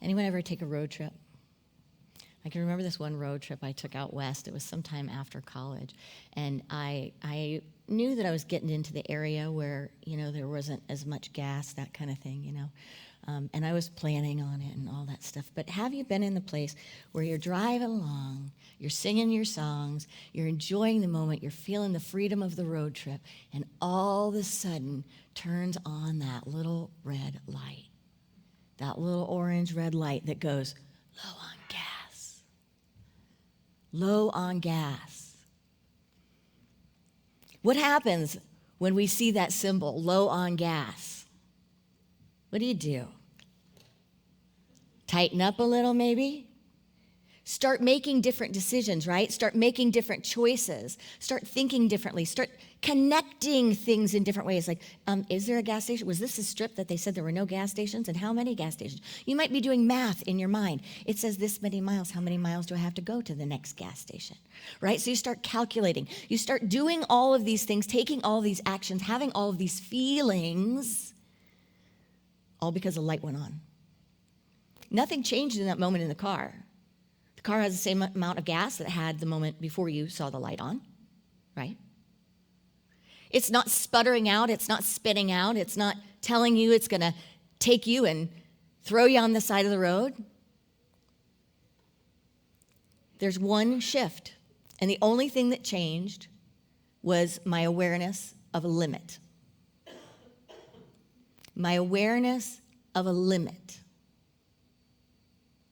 Anyone ever take a road trip? I can remember this one road trip I took out west. It was sometime after college. And I knew that I was getting into the area where, there wasn't as much gas, that kind of thing, and I was planning on it and all that stuff. But have you been in the place where you're driving along, you're singing your songs, you're enjoying the moment, you're feeling the freedom of the road trip, and all of a sudden turns on that little red light, that little orange red light that goes, low on gas. Low on gas. What happens when we see that symbol, low on gas? What do? Tighten up a little, maybe? Start making different decisions, right? Start making different choices. Start thinking differently. Start connecting things in different ways. Like, is there a gas station? Was this a strip that they said there were no gas stations? And how many gas stations? You might be doing math in your mind. It says this many miles. How many miles do I have to go to the next gas station? Right? So you start calculating. You start doing all of these things, taking all of these actions, having all of these feelings, all because the light went on. Nothing changed in that moment in the car. The car has the same amount of gas that it had the moment before you saw the light on, right? It's not sputtering out. It's not spitting out. It's not telling you it's going to take you and throw you on the side of the road. There's one shift, and the only thing that changed was my awareness of a limit. My awareness of a limit.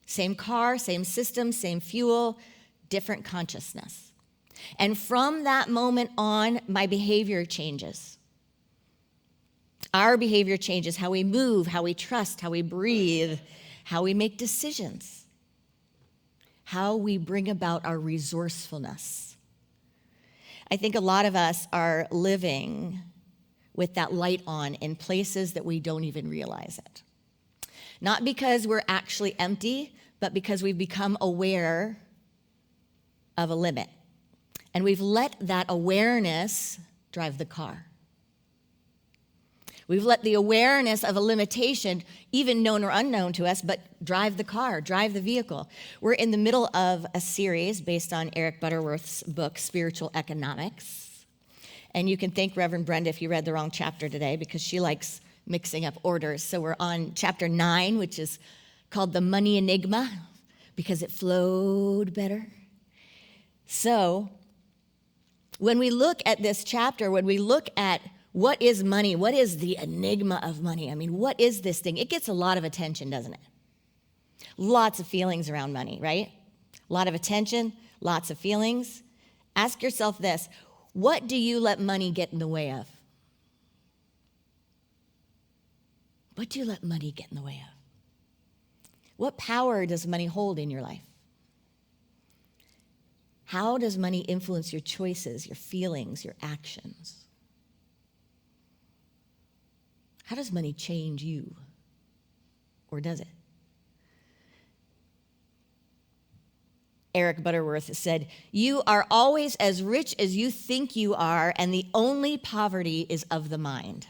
Same car, same system, same fuel, different consciousness. And from that moment on, my behavior changes. Our behavior changes, how we move, how we trust, how we breathe, how we make decisions, how we bring about our resourcefulness. I think a lot of us are living with that light on in places that we don't even realize it. Not because we're actually empty, but because we've become aware of a limit. And we've let that awareness drive the car. We've let the awareness of a limitation, even known or unknown to us, but drive the car, drive the vehicle. We're in the middle of a series based on Eric Butterworth's book, Spiritual Economics. And you can thank Reverend Brenda if you read the wrong chapter today, because she likes mixing up orders. So we're on chapter 9, which is called the Money Enigma, because it flowed better. So when we look at this chapter, when we look at what is money, what is the enigma of money? I mean, what is this thing? It gets a lot of attention, doesn't it? Lots of feelings around money, right? A lot of attention, lots of feelings. Ask yourself this: what do you let money get in the way of? What do you let money get in the way of? What power does money hold in your life? How does money influence your choices, your feelings, your actions? How does money change you? Or does it? Eric Butterworth said, "You are always as rich as you think you are, and the only poverty is of the mind."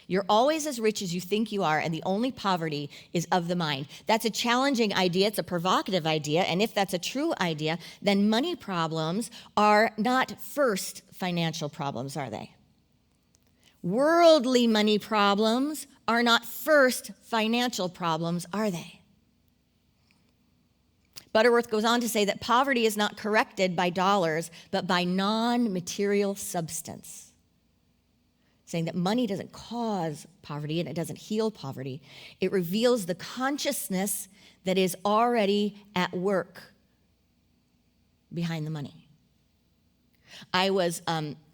You're always as rich as you think you are, and the only poverty is of the mind. That's a challenging idea. It's a provocative idea. And if that's a true idea, then money problems are not first financial problems, are they? Worldly money problems are not first financial problems, are they? Butterworth goes on to say that poverty is not corrected by dollars, but by non-material substance. Saying that money doesn't cause poverty and it doesn't heal poverty. It reveals the consciousness that is already at work behind the money. I was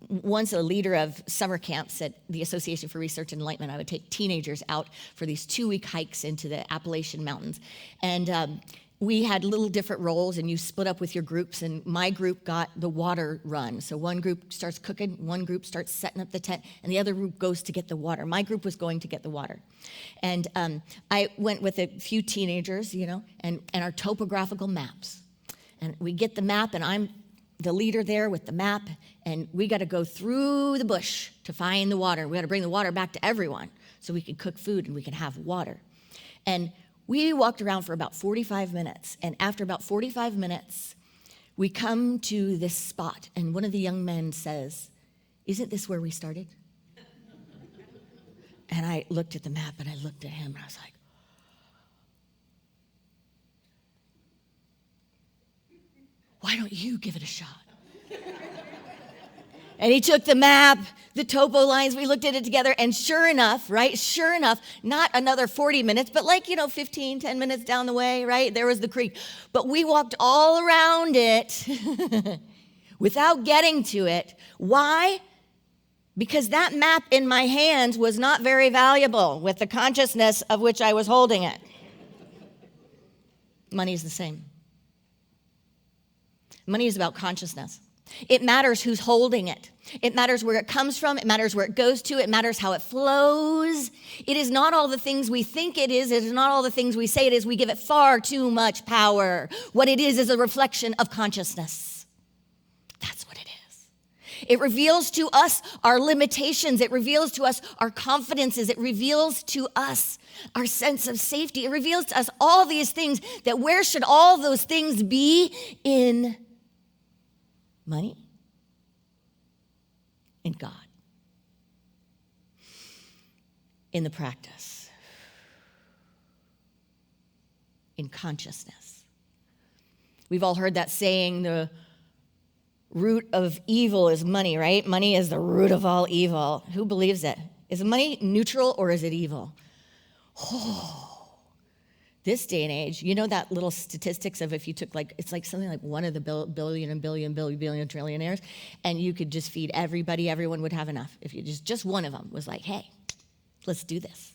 once a leader of summer camps at the Association for Research and Enlightenment. I would take teenagers out for these 2-week hikes into the Appalachian Mountains. And we had little different roles, and you split up with your groups, and my group got the water run. So one group starts cooking, one group starts setting up the tent, and the other group goes to get the water. My group was going to get the water. And I went with a few teenagers, and our topographical maps. And we get the map, and I'm the leader there with the map, and we got to go through the bush to find the water. We got to bring the water back to everyone so we could cook food and we could have water. And we walked around for about 45 minutes. And after about 45 minutes, we come to this spot. And one of the young men says, "Isn't this where we started?" And I looked at the map and I looked at him and I was like, "Why don't you give it a shot?" And he took the map, the topo lines, we looked at it together, and sure enough, right, not another 40 minutes, but 15, 10 minutes down the way, right, there was the creek. But we walked all around it without getting to it. Why? Because that map in my hands was not very valuable with the consciousness of which I was holding it. Money is the same. Money is about consciousness. It matters who's holding it. It matters where it comes from. It matters where it goes to. It matters how it flows. It is not all the things we think it is. It is not all the things we say it is. We give it far too much power. What it is a reflection of consciousness. That's what it is. It reveals to us our limitations. It reveals to us our confidences. It reveals to us our sense of safety. It reveals to us all these things, that where should all those things be? In money, in God, in the practice, in consciousness. We've all heard that saying, the root of evil is money, right? Money is the root of all evil. Who believes it? Is money neutral or is it evil? This day and age, you know that little statistics of if you took it's like something like one of the billion trillionaires, and you could just feed everybody, everyone would have enough. If you just one of them was like, "Hey, let's do this."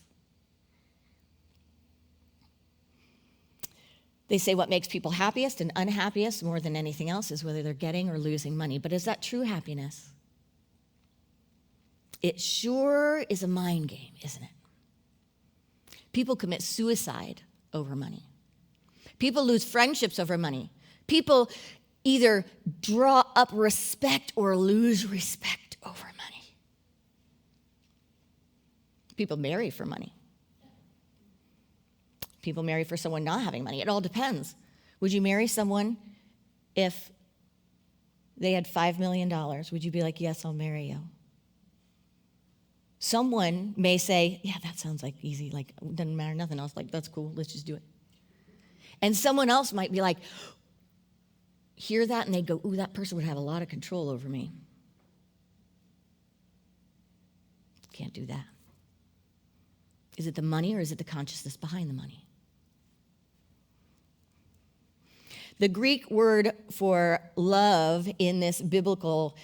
They say what makes people happiest and unhappiest more than anything else is whether they're getting or losing money. But is that true happiness? It sure is a mind game, isn't it? People commit suicide over money. People lose friendships over money. People either draw up respect or lose respect over money. People marry for money. People marry for someone not having money. It all depends. Would you marry someone if they had $5 million? Would you be like, "Yes, I'll marry you"? Someone may say, "Yeah, that sounds like easy, doesn't matter, nothing else, that's cool, let's just do it." And someone else might be like, hear that, and they go, "Ooh, that person would have a lot of control over me. Can't do that." Is it the money or is it the consciousness behind the money? The Greek word for love in this biblical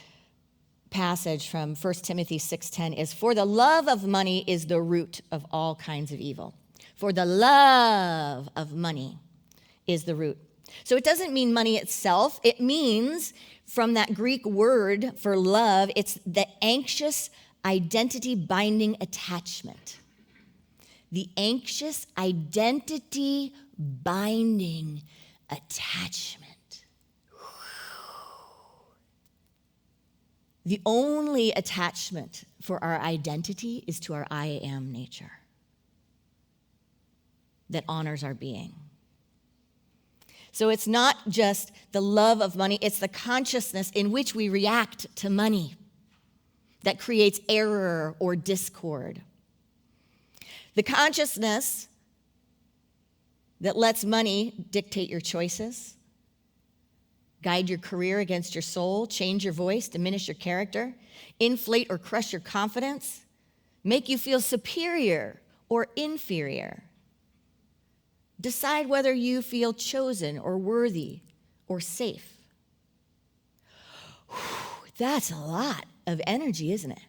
passage from 1 Timothy 6:10 is, "For the love of money is the root of all kinds of evil." For the love of money is the root. So it doesn't mean money itself. It means, from that Greek word for love, it's the anxious identity binding attachment. The anxious identity binding attachment. The only attachment for our identity is to our I am nature that honors our being. So it's not just the love of money, it's the consciousness in which we react to money that creates error or discord. The consciousness that lets money dictate your choices, guide your career against your soul, change your voice, diminish your character, inflate or crush your confidence, make you feel superior or inferior. Decide whether you feel chosen or worthy or safe. That's a lot of energy, isn't it?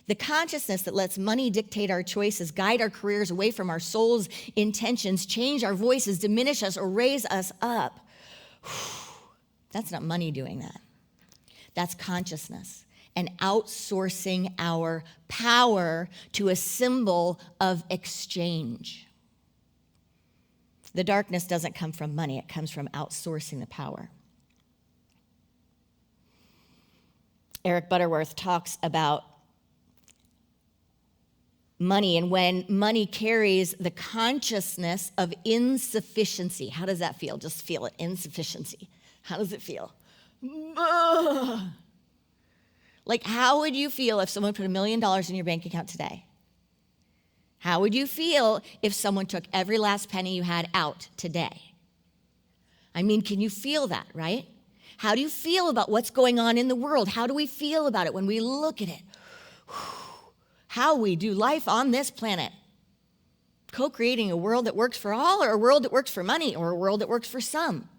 The consciousness that lets money dictate our choices, guide our careers away from our soul's intentions, change our voices, diminish us, or raise us up. That's not money doing that. That's consciousness and outsourcing our power to a symbol of exchange. The darkness doesn't come from money. It comes from outsourcing the power. Eric Butterworth talks about money, and when money carries the consciousness of insufficiency. How does that feel? Just feel it, insufficiency. How does it feel? Ugh. Like, how would you feel if someone put $1 million in your bank account today? How would you feel if someone took every last penny you had out today? I mean, can you feel that, right? How do you feel about what's going on in the world? How do we feel about it when we look at it? How we do life on this planet. Co-creating a world that works for all, or a world that works for money, or a world that works for some.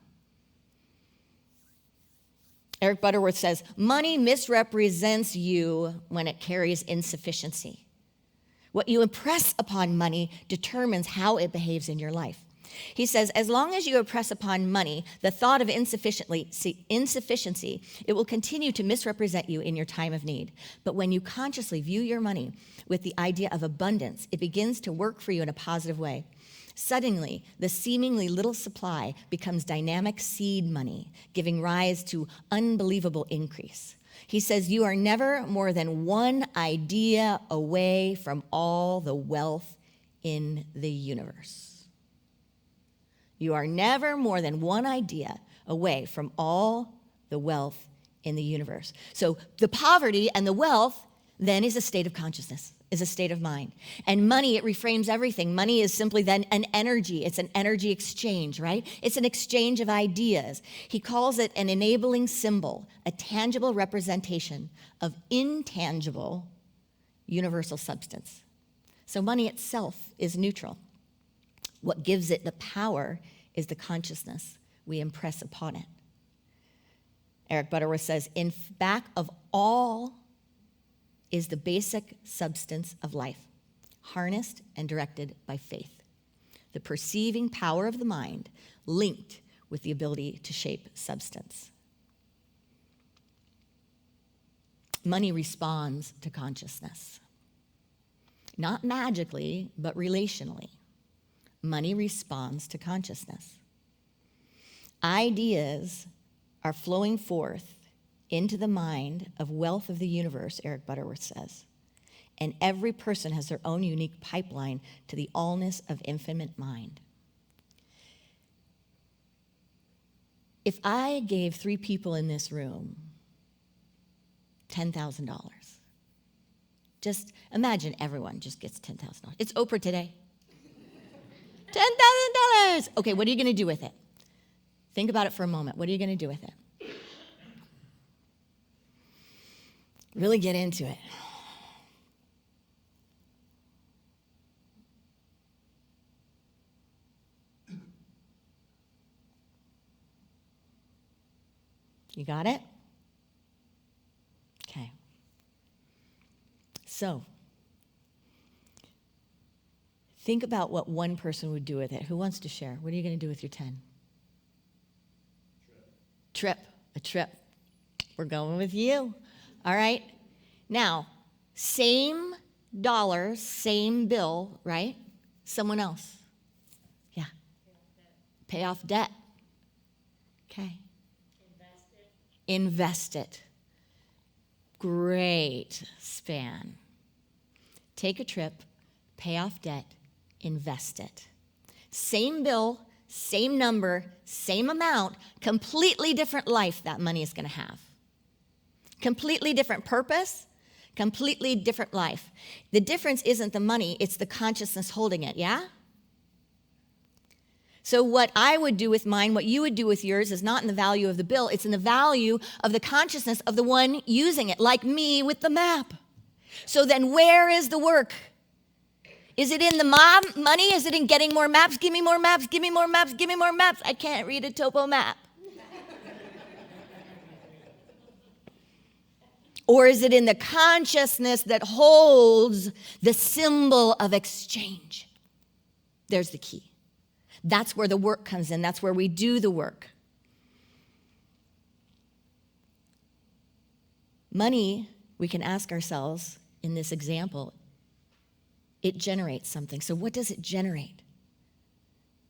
Eric Butterworth says, money misrepresents you when it carries insufficiency. What you impress upon money determines how it behaves in your life. He says, as long as you impress upon money the thought of insufficiency, it will continue to misrepresent you in your time of need. But when you consciously view your money with the idea of abundance, it begins to work for you in a positive way. Suddenly, the seemingly little supply becomes dynamic seed money, giving rise to unbelievable increase. He says, you are never more than one idea away from all the wealth in the universe. You are never more than one idea away from all the wealth in the universe. So the poverty and the wealth then is a state of consciousness, is a state of mind. And money, it reframes everything. Money is simply then an energy. It's an energy exchange, right? It's an exchange of ideas. He calls it an enabling symbol, a tangible representation of intangible universal substance. So money itself is neutral. What gives it the power is the consciousness we impress upon it. Eric Butterworth says, in back of all is the basic substance of life, harnessed and directed by faith, the perceiving power of the mind linked with the ability to shape substance. Money responds to consciousness, not magically, but relationally. Money responds to consciousness. Ideas are flowing forth into the mind of wealth of the universe, Eric Butterworth says. And every person has their own unique pipeline to the allness of infinite mind. If I gave 3 people in this room $10,000, just imagine everyone just gets $10,000. It's Oprah today. $10,000. Okay, what are you going to do with it? Think about it for a moment. What are you going to do with it? Really get into it. You got it? Okay. So, think about what one person would do with it. Who wants to share? What are you going to do with your 10? A trip. We're going with you. All right. Now, same dollar, same bill, right? Someone else. Yeah. Pay off debt. Okay. Invest it. Great span. Take a trip, pay off debt, invest it. Same bill, same number, same amount, completely different life that money is going to have. Completely different purpose, completely different life. The difference isn't the money, it's the consciousness holding it, yeah? So what I would do with mine, what you would do with yours is not in the value of the bill, it's in the value of the consciousness of the one using it, like me with the map. So then where is the work? Is it in the money? Is it in getting more maps? Give me more maps, give me more maps, give me more maps. I can't read a topo map. Or is it in the consciousness that holds the symbol of exchange? There's the key. That's where the work comes in. That's where we do the work. Money, we can ask ourselves in this example, it generates something. So what does it generate?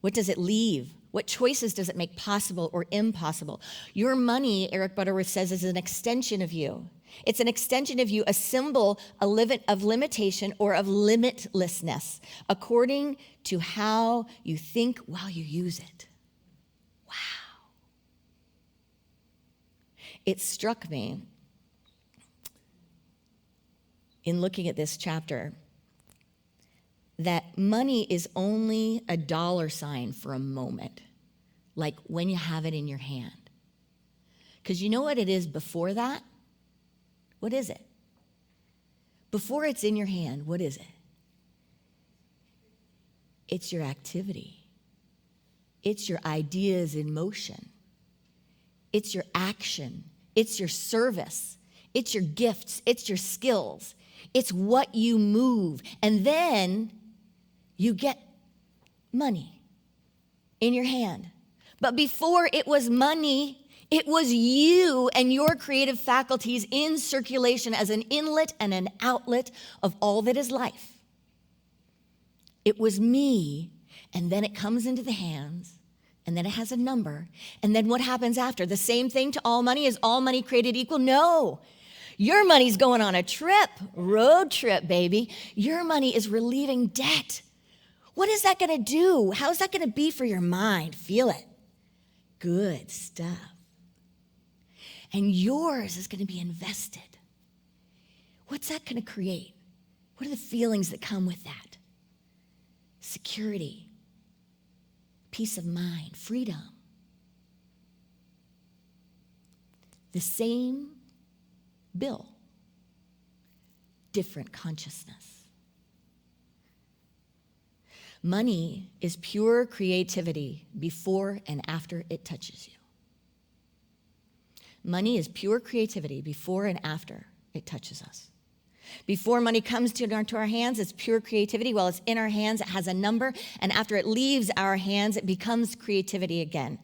What does it leave? What choices does it make possible or impossible? Your money, Eric Butterworth says, is an extension of you. It's an extension of you, a symbol of limitation or of limitlessness, according to how you think while you use it. Wow. It struck me in looking at this chapter that money is only a dollar sign for a moment, like when you have it in your hand. Because you know what it is before that? What is it? Before it's in your hand, what is it? It's your activity. It's your ideas in motion. It's your action. It's your service. It's your gifts. It's your skills. It's what you move. And then you get money in your hand. But before it was money, it was you and your creative faculties in circulation as an inlet and an outlet of all that is life. It was me, and then it comes into the hands, and then it has a number, and then what happens after? The same thing to all money? Is all money created equal? No. Your money's going on a trip, road trip, baby. Your money is relieving debt. What is that going to do? How's that going to be for your mind? Feel it. Good stuff. And yours is going to be invested. What's that going to create? What are the feelings that come with that? Security, peace of mind, freedom. The same bill, different consciousness. Money is pure creativity before and after it touches you. Money is pure creativity before and after it touches us. Before money comes to our hands, it's pure creativity. While it's in our hands, it has a number. And after it leaves our hands, it becomes creativity again.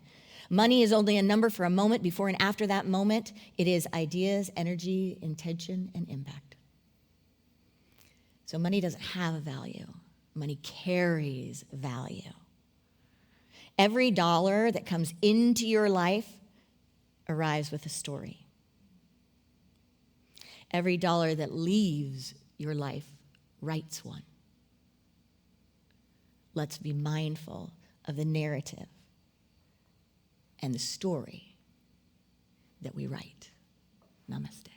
Money is only a number for a moment. Before and after that moment, it is ideas, energy, intention, and impact. So money doesn't have a value. Money carries value. Every dollar that comes into your life arrives with a story. Every dollar that leaves your life writes one. Let's be mindful of the narrative and the story that we write. Namaste.